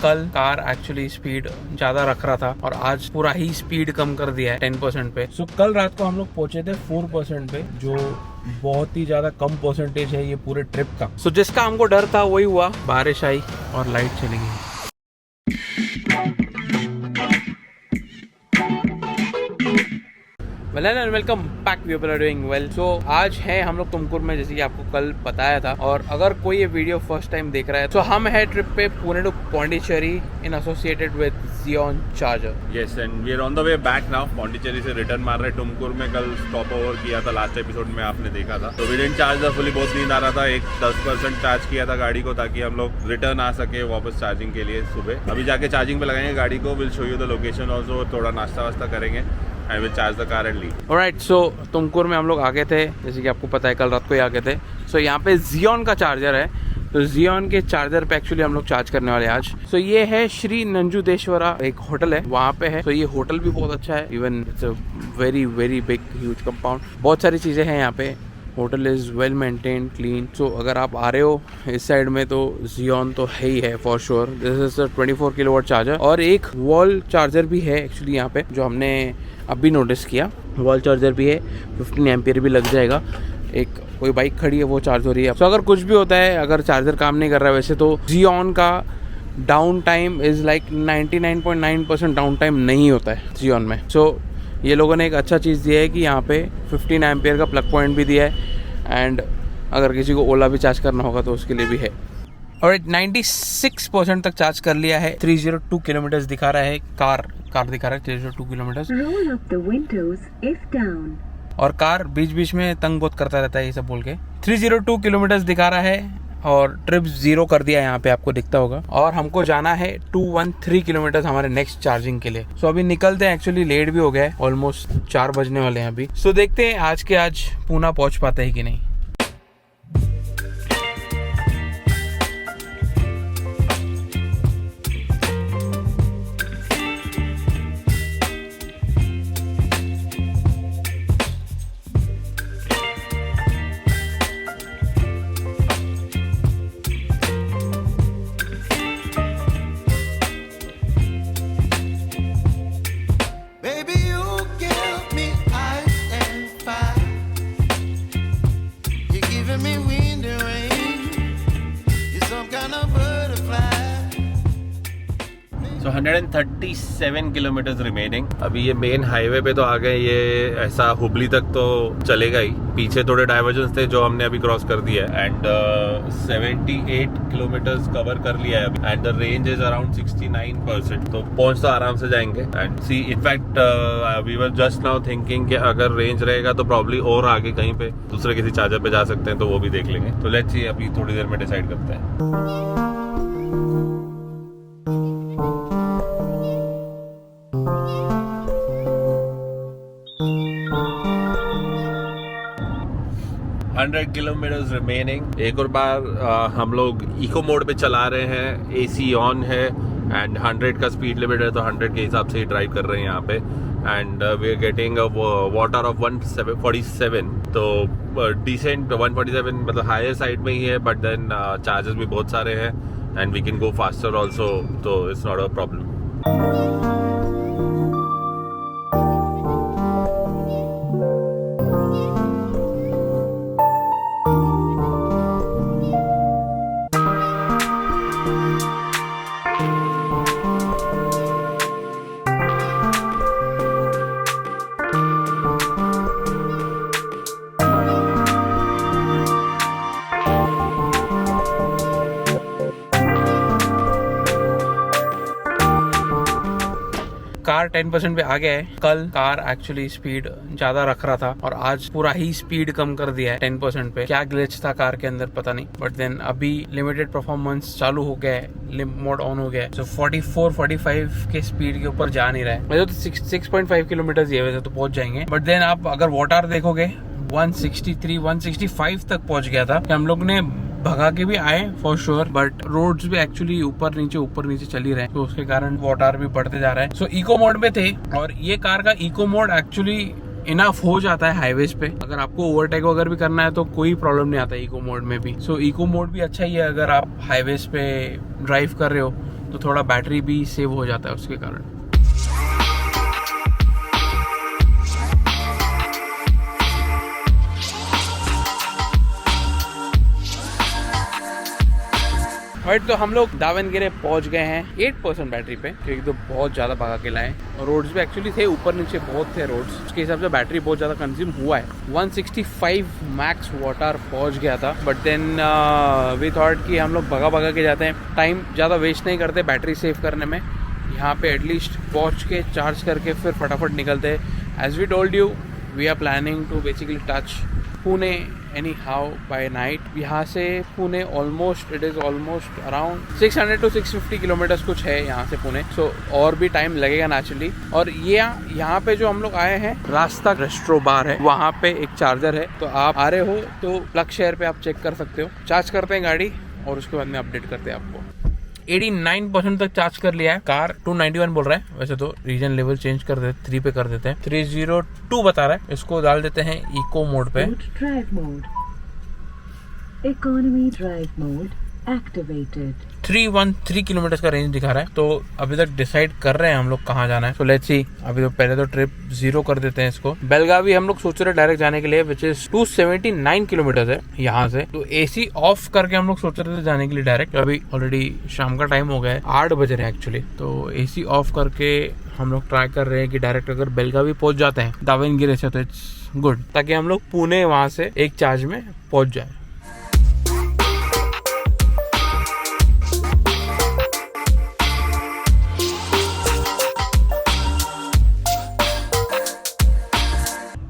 कल car actually speed ज्यादा रख रहा था और आज पूरा ही स्पीड कम कर दिया है 10% पे। सो कल रात को हम लोग पहुंचे थे 4% पे, जो बहुत ही ज्यादा कम परसेंटेज है ये पूरे ट्रिप का। सो जिसका हमको डर था वही हुआ, बारिश आई और लाइट चली गई। Welcome back, we are doing well. So आज है हम लोग तुमकुर में, जैसे कि आपको कल बताया था। और अगर कोई ये वीडियो फर्स्ट टाइम देख रहा है तो हम है ट्रिप पे Pune to Pondicherry in associated with Xeon charger. Yes, and we are on the way back now. Pondicherry से रिटर्न मार रहे तुमकुर में। कल स्टॉप ओवर किया था, लास्ट एपिसोड में आपने देखा था। तो we didn't charge the fully, बहुत नींद आ रहा था। एक 10% चार्ज किया था गाड़ी को ताकि हम लोग रिटर्न आ सके वापस चार्जिंग के लिए सुबह। अभी जाके चार्जिंग पे लगाएंगे गाड़ी को। Will show you the location also. थोड़ा नाश्ता वास्ता करेंगे। I will charge the car and leave. Alright, so Tumkur में हम लोग आ गए थे, जैसे कि आपको पता है कल रात को ही आ गए थे। So यहाँ पे Xeon का चार्जर है, तो Xeon के चार्जर पे एक्चुअली हम लोग चार्ज करने वाले आज। So ये है श्री नंजुदेश्वरा, एक होटल है वहाँ पे है। तो ये होटल भी बहुत अच्छा है, even it's a very very big huge compound. बहुत सारी चीज़ें हैं यहाँ पे। Hotel is well maintain, clean. So अगर आप आ रहे हो इस साइड में तो Xeon तो है ही है for sure. This is 24 kilowatt charger और एक वॉल चार्जर भी है एक्चुअली यहाँ पे, जो हमने अभी नोटिस किया। वॉल चार्जर भी है, 15 एम्पियर भी लग जाएगा। एक कोई बाइक खड़ी है वो चार्ज हो रही है। तो अगर कुछ भी होता है, अगर चार्जर काम नहीं कर रहा है वैसे, तो Xeon का down time is like 99.9% down time नहीं होता है Xeon में। सो ये लोगों ने एक अच्छा चीज़ दिया है कि यहाँ पे 15 एम्पियर का प्लग पॉइंट भी दिया है। एंड अगर किसी को ओला भी चार्ज करना होगा तो उसके लिए भी है। और 96% तक चार्ज कर लिया है। 302 किलोमीटर दिखा रहा है। कार दिखा रहा है 302 किलोमीटर। और कार बीच बीच में तंग बहुत करता रहता है ये सब बोल के। 302 किलोमीटर दिखा रहा है और ट्रिप 0 कर दिया यहाँ पे, आपको दिखता होगा। और हमको जाना है 213 किलोमीटर हमारे नेक्स्ट चार्जिंग के लिए। सो अभी निकलते हैं, एक्चुअली लेट भी हो गया है, ऑलमोस्ट 4 बजने वाले हैं अभी। सो देखते हैं आज के आज पूना पहुंच पाते हैं कि नहीं। So 137 kilometre remaining. अभी ये मेन हाईवे पे तो आ गए। ये ऐसा हुबली तक तो चलेगा ही। पीछे थोड़े डाइवर्जन थे जो हमने अभी क्रॉस कर दिया है। एंड 78 किलोमीटर कवर कर लिया है अभी। And the range is around 69%। तो पहुंच तो आराम से जाएंगे। And see in fact we were just now thinking कि अगर रेंज रहेगा तो प्रॉब्ली और आगे कहीं पे दूसरे किसी चार्जर पे जा सकते हैं, तो वो भी देख लेंगे। तो लेट्स सी, अभी थोड़ी देर में डिसाइड करते हैं। Kilometre remaining. एक और बार हम लोग इको मोड पे चला रहे हैं, AC ऑन है एंड 100 का स्पीड लिमिट है, तो 100 के हिसाब से ही ड्राइव कर रहे हैं यहाँ पे। And we are getting water of 147, तो डिसेंट 147 मतलब हायर साइड में ही है, बट देन चार्जेस भी बहुत सारे हैं and we can go faster also, तो it's not a problem. Car 10% पे आ गया है। कल कार एक्चुअली स्पीड ज्यादा रख रहा था और आज पूरा ही स्पीड कम कर दिया है 10% पे। क्या ग्लिच था कार के अंदर पता नहीं, बट देन अभी लिमिटेड परफॉर्मेंस चालू हो गया है, लिम्प मोड ऑन हो गया है। तो 44-45 के स्पीड के ऊपर जा नहीं रहा है। वैसे तो 6.5 किलोमीटर ही है, वैसे तो पहुंच जाएंगे। बट देन आप अगर वाटर देखोगे 163-165 तक पहुंच गया था। हम लोग ने भगा के भी आए फॉर श्योर, बट रोड्स भी एक्चुअली ऊपर नीचे चल ही रहे हैं, तो उसके कारण वाटर भी बढ़ते जा रहा है। सो इको मोड में थे और ये कार का इको मोड एक्चुअली इनफ हो जाता है हाईवेज पे। अगर आपको ओवरटेक वगैरह भी करना है तो कोई प्रॉब्लम नहीं आता इको मोड में भी। सो इको मोड भी अच्छा ही है अगर आप हाईवेज पे ड्राइव कर रहे हो तो थोड़ा बैटरी भी सेव हो जाता है उसके कारण। राइट, तो हम लोग दावणगेरे पहुंच गए हैं 8% बैटरी पे, क्योंकि तो बहुत ज़्यादा भगा के लाए। और रोड्स भी एक्चुअली थे, ऊपर नीचे बहुत थे रोड्स, उसके हिसाब से बैटरी बहुत ज़्यादा कंज्यूम हुआ है। 165 मैक्स वाट आवर पहुँच गया था, बट देन वी थॉट कि हम लोग भगा के जाते हैं, टाइम ज़्यादा वेस्ट नहीं करते बैटरी सेव करने में। यहाँ पे एटलीस्ट पहुँच के चार्ज करके फिर फटाफट निकलते हैं। As we told you, we are planning to basically touch Pune anyhow by night. यहाँ से Pune it is almost around 600 to 650 kilometres कुछ है यहाँ से पुणे। सो और भी टाइम लगेगा नेचुरली। और ये यहाँ पे जो हम लोग आए हैं, रास्ता रेस्ट्रो बार है, वहाँ पे एक चार्जर है, तो आप आ रहे हो तो प्लग शेयर पे आप चेक कर सकते हो। चार्ज करते हैं गाड़ी और उसके बाद में अपडेट करते हैं आपको। 89% तक चार्ज कर लिया है। कार 291 बोल रहा है, वैसे तो रीजन लेवल चेंज कर देते, 3 पे कर देते हैं। 302 बता रहा है, इसको डाल देते हैं इको मोड पे। Drive mode, economy drive mode activated. 313 kilometre का रेंज दिखा रहा है। तो अभी तक डिसाइड कर रहे हैं हम लोग कहाँ जाना है। तो लेट्स सी, अभी तो पहले तो ट्रिप 0 कर देते हैं इसको। बेलगावी हम लोग सोच रहे हैं डायरेक्ट जाने के लिए, विच इज 279 किलोमीटर है यहाँ से। तो एसी ऑफ करके हम लोग सोच रहे थे जाने के लिए डायरेक्ट। अभी ऑलरेडी शाम का टाइम हो गया है, 8 बज रहे हैं एक्चुअली। तो एसी ऑफ करके हम लोग ट्राई कर रहे हैं कि डायरेक्ट अगर बेलगावी पहुंच जाते हैं दावणगेरे से तो इट्स गुड, ताकि हम लोग पुणे वहां से एक चार्ज में पहुंच जाए।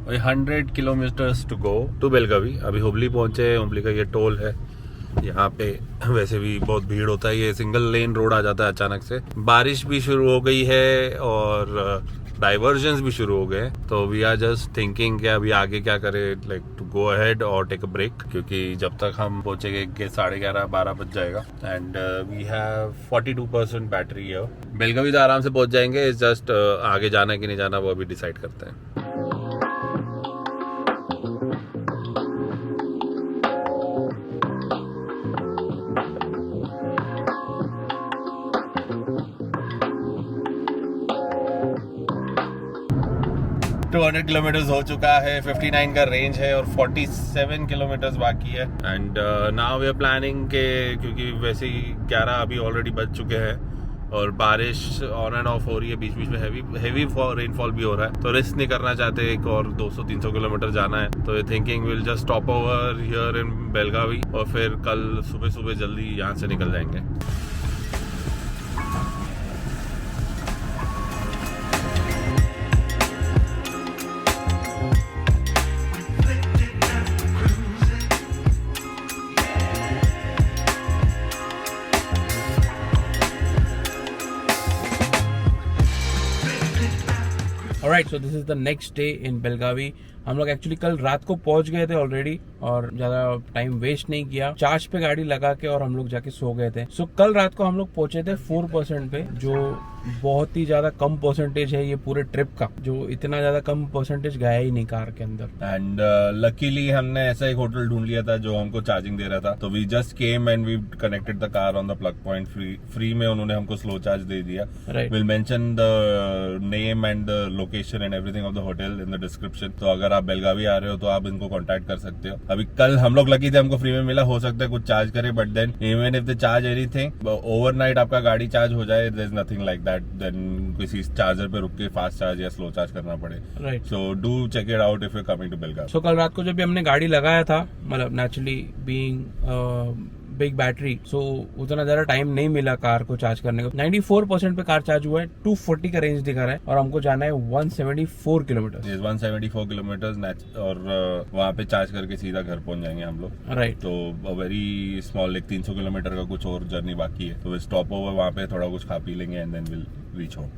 वही 100 kilometres to go to Belagavi. अभी हुबली पहुंचे, हुबली का ये टोल है। यहाँ पे वैसे भी बहुत भीड़ होता है, ये सिंगल लेन रोड आ जाता है अचानक से। बारिश भी शुरू हो गई है और डाइवर्जन्स भी शुरू हो गए, तो वी आर जस्ट थिंकिंग कि अभी आगे क्या करें, लाइक टू गो अहेड और टेक अ ब्रेक, क्योंकि जब तक हम पहुंचेंगे 11:30-12 बज जाएगा। एंड वी हैव 42% बैटरी है। बेलगावी तो आराम से पहुंच जाएंगे, जस्ट आगे जाना है कि नहीं जाना वो अभी डिसाइड करते हैं। टू 200 किलोमीटर्स हो चुका है, 59 का रेंज है और 47 किलोमीटर्स बाकी है। And now we are planning के, क्योंकि वैसे ही 11 अभी ऑलरेडी बज चुके हैं और बारिश ऑन एंड ऑफ हो रही है, बीच बीच में हेवी रेनफॉल भी हो रहा है, तो रिस्क नहीं करना चाहते। एक और 200-300 किलोमीटर जाना है, तो thinking will just stop over here in Belagavi और फिर कल सुबह जल्दी यहाँ से निकल जाएंगे। Alright, so this is the next day in Belagavi. हम लोग एक्चुअली कल रात को पहुंच गए थे ऑलरेडी और ज्यादा टाइम वेस्ट नहीं किया, चार्ज पे गाड़ी लगा के और हम लोग जाके सो गए थे। सो कल रात को हम लोग पहुंचे थे 4% पे, जो बहुत ही ज्यादा कम परसेंटेज है ये पूरे ट्रिप का, जो इतना ज्यादा कम परसेंटेज गया ही नहीं कार के अंदर। एंड लकीली हमने ऐसा एक होटल ढूंढ लिया था जो हमको चार्जिंग दे रहा था, तो we just came and we connected the car on the plug point. Free में उन्होंने हमको स्लो चार्ज दे दिया। Will mention the name and the location and everything of the hotel in the description. तो अगर आप बेलगावी आ रहे हो तो आप इनको कांटेक्ट कर सकते हो। अभी कल हम लोग लकी थे, हमको फ्री में मिला, हो सकता है कुछ चार्ज करे, but then even if they charge anything, overnight आपका गाड़ी चार्ज हो जाए, there is nothing like that, then किसी चार्जर पे रुक के फास्ट चार्ज या स्लो चार्ज करना पड़े। Right, so do check it out if you coming to Belagavi. So कल रात को जब भी हमने गाड़ी लगाया था, मतलब नेचुरली बीइंग बिग बैटरी, सो उतना ज्यादा टाइम नहीं मिला कार को चार्ज करने को। 94% पे कार चार्ज हुआ है, 240 का रेंज दिखा रहा है और हमको जाना है 174 किलोमीटर। 174 किलोमीटर और वहाँ पे चार्ज करके सीधा घर पहुंच जाएंगे हम लोग। राइट, तो वेरी स्मॉल, एक 300 किलोमीटर का कुछ और जर्नी बाकी है, तो स्टॉप ओवर वहाँ पे थोड़ा कुछ खा पी लेंगे and then will reach home.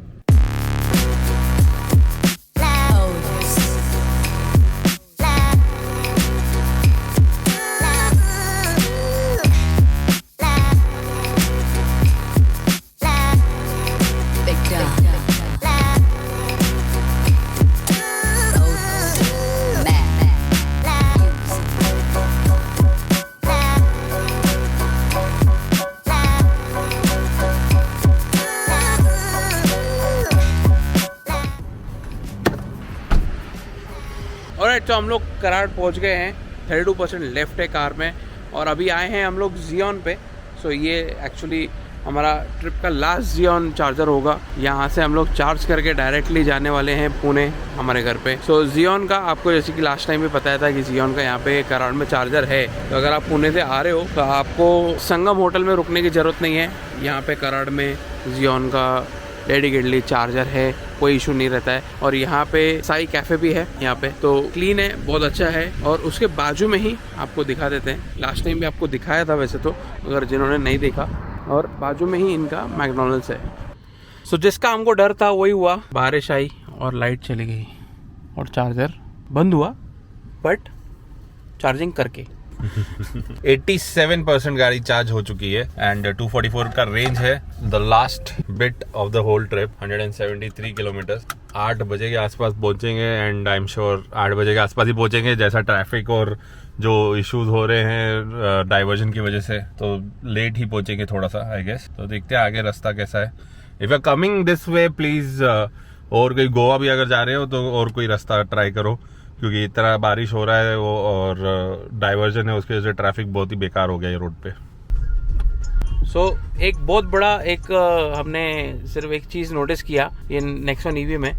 Alright, तो हम लोग कराड़ पहुंच गए हैं। 32% लेफ्ट है कार में और अभी आए हैं हम लोग जियोन पे। सो ये एक्चुअली हमारा ट्रिप का लास्ट जियोन चार्जर होगा। यहाँ से हम लोग चार्ज करके डायरेक्टली जाने वाले हैं पुणे हमारे घर पे। सो जियोन का आपको जैसे कि लास्ट टाइम भी बताया था कि जियोन का यहाँ पे कराड़ में चार्जर है। तो अगर आप पुणे से आ रहे हो तो आपको संगम होटल में रुकने की ज़रूरत नहीं है। यहाँ पे कराड़ में जियोन का डेडिकेटली चार्जर है, कोई इशू नहीं रहता है। और यहाँ पे साई कैफ़े भी है यहाँ पे, तो क्लीन है, बहुत अच्छा है। और उसके बाजू में ही आपको दिखा देते हैं, लास्ट टाइम भी आपको दिखाया था वैसे तो, अगर जिन्होंने नहीं देखा। और बाजू में ही इनका मैकडोनल्ड्स है। सो जिसका हमको डर था वही हुआ, बारिश आई और लाइट चली गई और चार्जर बंद हुआ, बट चार्जिंग करके 87% गाड़ी चार्ज हो चुकी है एंड 244 का रेंज है। The last bit of the whole trip 173 kilometre. 8 बजे के आसपास पहुंचेंगे एंड आई एम श्योर 8 बजे के आसपास ही पहुंचेंगे। जैसा ट्रैफिक और जो इश्यूज हो रहे हैं डाइवर्जन की वजह से, तो लेट ही पहुंचेंगे थोड़ा सा आई गेस। तो देखते हैं आगे रास्ता कैसा है। If you are coming this way please, और कोई गोवा भी अगर जा रहे हो तो और कोई रास्ता ट्राई करो, क्योंकि इतना बारिश हो रहा है वो और डाइवर्जन है, उसकी वजह से ट्रैफिक बहुत ही बेकार हो गया है रोड पे। सो एक बहुत बड़ा हमने सिर्फ एक चीज़ नोटिस किया ये नेक्सॉन ईवी में,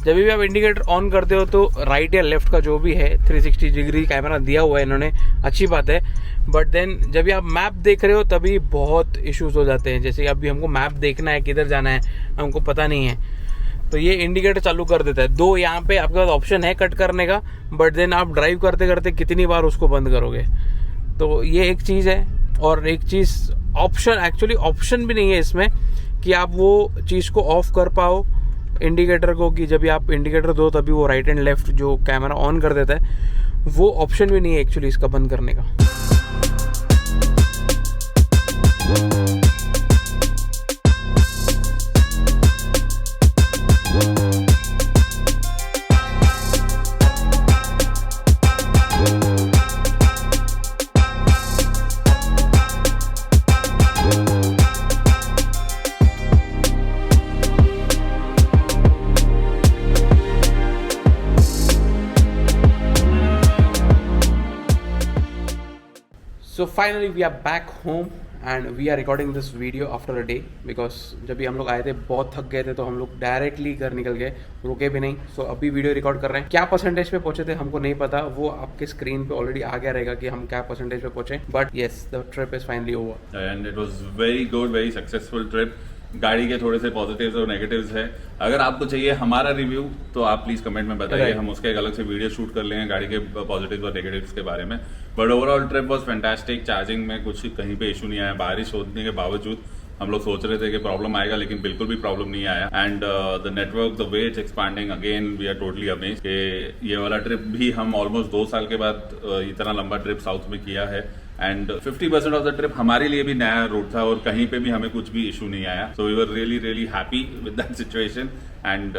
जब भी आप इंडिकेटर ऑन करते हो तो राइट या लेफ्ट का जो भी है 360 डिग्री कैमरा दिया हुआ है इन्होंने, अच्छी बात है। बट देन जब भी आप मैप देख रहे हो तभी बहुत इश्यूज हो जाते हैं। जैसे अभी हमको मैप देखना है, किधर जाना है हमको पता नहीं है, तो ये इंडिकेटर चालू कर देता है। दो यहाँ पे आपके पास ऑप्शन है कट करने का, बट देन आप ड्राइव करते करते कितनी बार उसको बंद करोगे। तो ये एक चीज़ है। और एक चीज़ एक्चुअली ऑप्शन भी नहीं है इसमें कि आप वो चीज़ को ऑफ कर पाओ इंडिकेटर को, कि जब भी आप इंडिकेटर दो तभी वो राइट एंड लेफ्ट जो कैमरा ऑन कर देता है, वो ऑप्शन भी नहीं है एक्चुअली इसका बंद करने का। So finally we are back home and we are recording this video after a day because जब भी हम लोग आए थे बहुत थक गए थे, तो हम लोग डायरेक्टली घर निकल गए, रुके भी नहीं। सो अभी वीडियो रिकॉर्ड कर रहे हैं। क्या परसेंटेज पे पहुंचे थे हमको नहीं पता, वो आपके स्क्रीन पे ऑलरेडी आ गया रहेगा कि हम क्या परसेंटेज पे पहुंचे। But yes, the trip is finally over and it was very good, very successful trip. गाड़ी के थोड़े से पॉजिटिव्स और नेगेटिव्स है। अगर आपको चाहिए हमारा रिव्यू तो आप प्लीज कमेंट में बताइए, Right. हम उसके एक अलग से वीडियो शूट कर लेंगे गाड़ी के पॉजिटिव्स और नेगेटिव्स के बारे में। But overall trip was fantastic. Charging में कुछ कहीं पे इशू नहीं आया। बारिश होने के बावजूद हम लोग सोच रहे थे कि प्रॉब्लम आएगा, लेकिन बिल्कुल भी प्रॉब्लम नहीं आया। And the network, the way it's expanding, again we are totally amazed कि ये वाला ट्रिप भी हम ऑलमोस्ट 2 साल के बाद इतना लंबा ट्रिप साउथ में किया है। एंड 50% ऑफ द ट्रिप हमारे लिए भी नया रूट था और कहीं पे भी हमें कुछ भी इशू नहीं आया। So we were really really happy with that situation and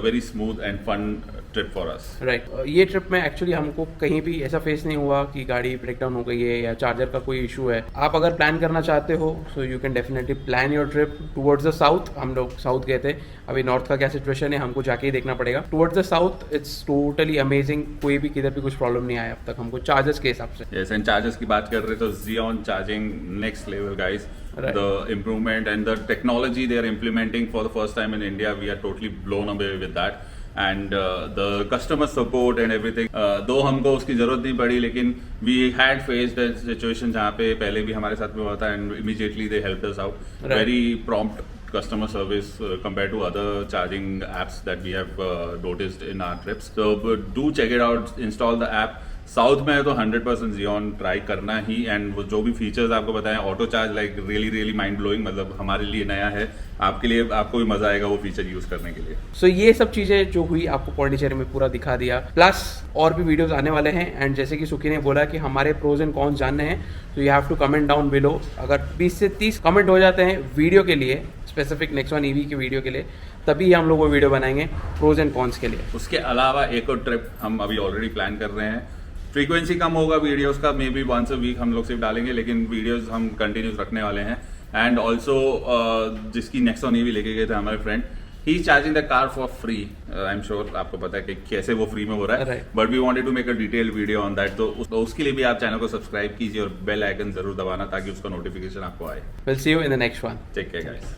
very smooth and fun trip for us. Right. ये ट्रिप में एक्चुअली हमको कहीं भी ऐसा फेस नहीं हुआ कि गाड़ी ब्रेकडाउन हो गई है या चार्जर का कोई इशू है। आप अगर प्लान करना चाहते हो so you can definitely plan your trip towards the south. हम लोग साउथ गए थे, अभी नॉर्थ का क्या सिचुएशन है हमको जाके ही देखना पड़ेगा। Towards the south it's totally amazing, कोई भी किधर भी कुछ प्रॉब्लम नहीं आया अब तक हमको चार्जर्स के हिसाब से। यस, एंड चार्जर्स की बात कर रहे तो Xeon charging next level guys. Right. The improvement and the technology they are implementing for the first time in India, we are totally blown away with that. And the customer support and everything, दो हमको उसकी जरूरत नहीं पड़ी, लेकिन we had faced a situation जहाँ पे पहले भी हमारे साथ में हुआ था and immediately they helped us out. Right. Very prompt customer service compared to other charging apps that we have noticed in our trips. So do check it out, install the app. South में है तो 100% Xeon try करना ही। And वो जो भी features आपको बताएं, auto charge like really really mind blowing, मतलब हमारे लिए नया है, आपके लिए आपको भी मजा आएगा वो फीचर यूज करने के लिए। सो ये सब चीज़ें जो हुई आपको पौंडीचेरी में पूरा दिखा दिया, प्लस और भी वीडियोस आने वाले हैं। एंड जैसे कि सुखी ने बोला कि हमारे प्रोज एंड कॉन्स जानने हैं तो you have to comment down below. अगर 20 से 30 कमेंट हो जाते हैं वीडियो के लिए, स्पेसिफिक नेक्सॉन ईवी की वीडियो के लिए, तभी हम लोग वो वीडियो बनाएंगे प्रोज एंड कॉन्स के लिए। उसके अलावा एक और ट्रिप हम अभी ऑलरेडी प्लान कर रहे हैं। फ्रीक्वेंसी कम होगा वीडियोस का, maybe once a week हम लोग सिर्फ डालेंगे, लेकिन वीडियोस हम कंटिन्यूस रखने वाले हैं। एंड ऑल्सो जिसकी नेक्सॉन ईवी लेके गए थे हमारे friend, he charging the car for free. I am sure आपको पता है कि कैसे वो फ्री में हो रहा है, Right. But we wanted to make a detail video on that. तो उसके लिए भी आप चैनल को सब्सक्राइब कीजिए और बेल आइकन जरूर दबाना ताकि उसका नोटिफिकेशन आपको आए। We'll see you in the next one. Take care guys.